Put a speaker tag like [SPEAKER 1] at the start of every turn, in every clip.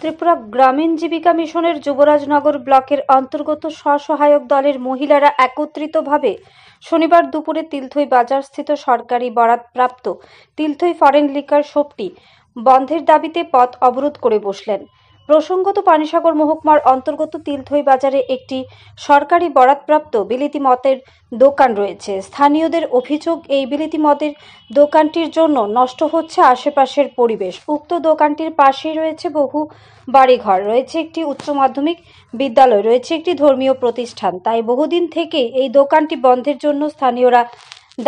[SPEAKER 1] ত্রিপুরা গ্রামীণ জীবিকা মিশনের যুবরাজনগর ব্লকের অন্তর্গত স্বসহায়ক দলের মহিলারা একত্রিতভাবে শনিবার দুপুরে তিলথই বাজারস্থিত সরকারি বরাদপ্রাপ্ত তিলথই ফরেন লিকার শপটি বন্ধের দাবিতে পথ অবরোধ করে বসলেন। প্রসঙ্গত পানিসাগর মহকুমার অন্তর্গত তিলথই বাজারে একটি সরকারি বরাদপ্রাপ্ত বিলিতি মদের দোকান রয়েছে। স্থানীয়দের অভিযোগ, এই বিলিতি মদের দোকানটির জন্য নষ্ট হচ্ছে আশেপাশের পরিবেশ। উক্ত দোকানটির পাশেই রয়েছে বহু বাড়িঘর, রয়েছে একটি উচ্চ মাধ্যমিক বিদ্যালয়, রয়েছে একটি ধর্মীয় প্রতিষ্ঠান। তাই বহুদিন থেকে এই দোকানটি বন্ধের জন্য স্থানীয়রা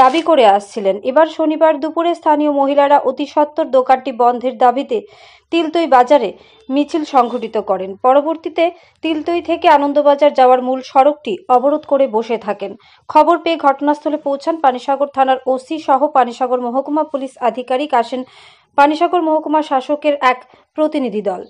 [SPEAKER 1] দাবি করে আসছিলেন। এবার শনিবার দুপুরে স্থানীয় মহিলারা অতি সত্বর দোকানটি বন্ধের দাবিতে তিলথই বাজারে মিছিল সংঘটিত করেন। পরবর্তীতে তিলথই থেকে আনন্দবাজার যাওয়ার মূল সড়কটি অবরোধ করে বসে থাকেন। খবর পেয়ে ঘটনাস্থলে পৌঁছান পানিসাগর থানার ওসি সহ পানিসাগর মহকুমা পুলিশ আধিকারিক, আসেন পানিসাগর মহকুমা শাসকের এক প্রতিনিধি দল।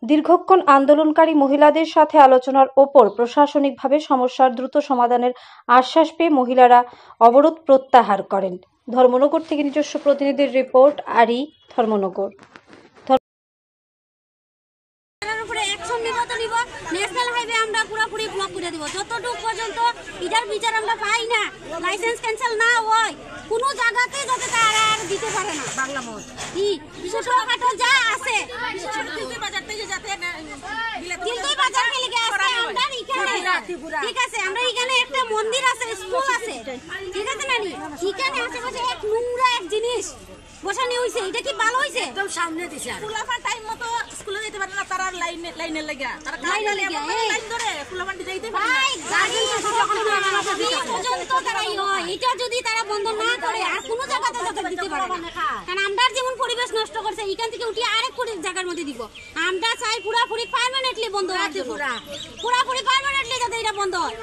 [SPEAKER 1] দীর্ঘক্ষণ আন্দোলনকারী মহিলাদের সাথে আলোচনার ওপর প্রশাসনিকভাবে সমস্যার দ্রুত সমাধানের আশ্বাস পেয়ে মহিলারা অবরোধ প্রত্যাহার করেন। ধর্মনগর থেকে নিজস্ব প্রতিনিধির রিপোর্ট, আরি, ধর্মনগর।
[SPEAKER 2] ন্যাশনাল হাইওয়ে আমরা পুরোপুরি ব্লক করে দিব যতটুকু পর্যন্ত এটার বিচার আমরা পাই না, লাইসেন্স ক্যান্সেল না হয় কোনো জায়গাতে যাতে তারা আর দিতে পারে না। বাংলা মত ছোটখাটো যা আছে তিলথই বাজার থেকে যাতে তিলথই বাজার থেকে লিখে আছে আমরা এখানে, ঠিক আছে, আমরা এখানে একটা মন্দির আছে, স্কুল আছে, ঠিক আছে না, এখানে আশেপাশে এক নোংরা এক জিনিস বসানি হইছে। এটা কি ভালো হইছে? একদম সামনে দিছে ফুলাফার টাইম মতো স্কুলে যেতে পারে না, তারা লাইনে লাগা তারা লাইন ধরে ফুলাফার যাইতে পারে না। পর্যন্ত তারাই হয়, এটা যদি তারা বন্ধ না করে আর কোনো জায়গাতে যাতে দিতে পারে না। কারণ আমরা যেমন পরিবেশ নষ্ট করছে, এখান থেকে উঠে আরেক জায়গার মধ্যে দিব। আমরা চাই পুরাপুরি পার্মানেন্টলি বন্ধ রাখতে, পুরাপুরি পার্মানেন্টলি যাতে এটা বন্ধ হয়,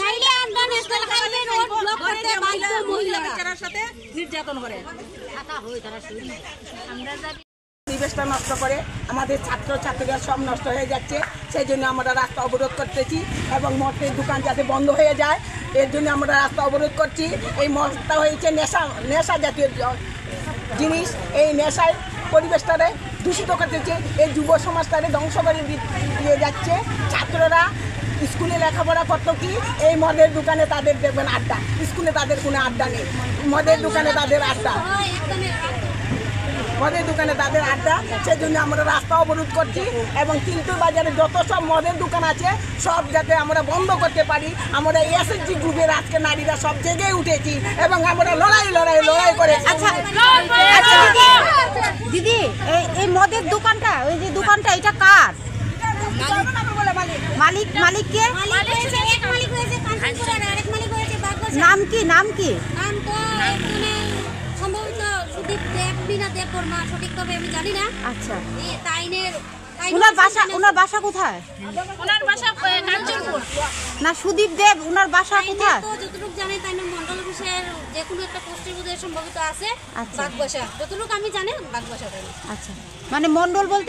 [SPEAKER 2] নাইলে আমরা ন্যাশনাল হাইওয়ে রোড ব্লক করতে বাধ্য। মহিলাদের সাথে নির্যাতন করে
[SPEAKER 3] পরিবেশটা নষ্ট করে, আমাদের ছাত্রছাত্রীরা সব নষ্ট হয়ে যাচ্ছে। সেই জন্য আমরা রাস্তা অবরোধ করতেছি এবং মদের দোকান যাতে বন্ধ হয়ে যায় এর জন্য আমরা রাস্তা অবরোধ করছি। এই মদটা হয়েছে নেশা জাতীয় জিনিস, এই নেশায় পরিবেশটারে দূষিত করতেছে, এই যুব সমাজটারে ধ্বংস করে দিয়ে যাচ্ছে। ছাত্ররা স্কুলে লেখাপড়া করতো কি, এই মদের দোকানে তাদের দেখবেন আড্ডা, স্কুলে তাদের কোনো আড্ডা নেই, মদের দোকানে তাদের আড্ডা, মদের দোকানে তাদের আড্ডা। সেই জন্য আমরা রাস্তা অবরোধ করছি এবং তিলথই বাজারে যত সব মদের দোকান আছে সব যাতে আমরা বন্ধ করতে পারি। আমরা এসএসজি গ্রুপের আজকে নারীরা সব জায়গায় উঠেছি এবং আমরা লড়াই করে।
[SPEAKER 4] আচ্ছা দিদি, এই মদের দোকানটা, ওই যে দোকানটা, এটা কার? মালিক কে? নাম কি? নাম কি?
[SPEAKER 2] সঠিকভাবে আমি জানি না।
[SPEAKER 4] আচ্ছা,
[SPEAKER 2] ওনার
[SPEAKER 4] বাসা কোথায়?
[SPEAKER 2] ওনার বাসা কাঞ্চনপুর।
[SPEAKER 4] না, সুদীপ দেব, ওনার বাসা কোথায়?
[SPEAKER 2] যতটুকু জানি তাই মন্ডল অফিসের যে কোনো একটা পোস্টের বোধহয় সম্ভবত আছে।
[SPEAKER 4] আচ্ছা,
[SPEAKER 2] বাগবাসা, যতটুকু আমি জানি বাগবাসা।
[SPEAKER 4] আচ্ছা, মানে মন্ডল বলতে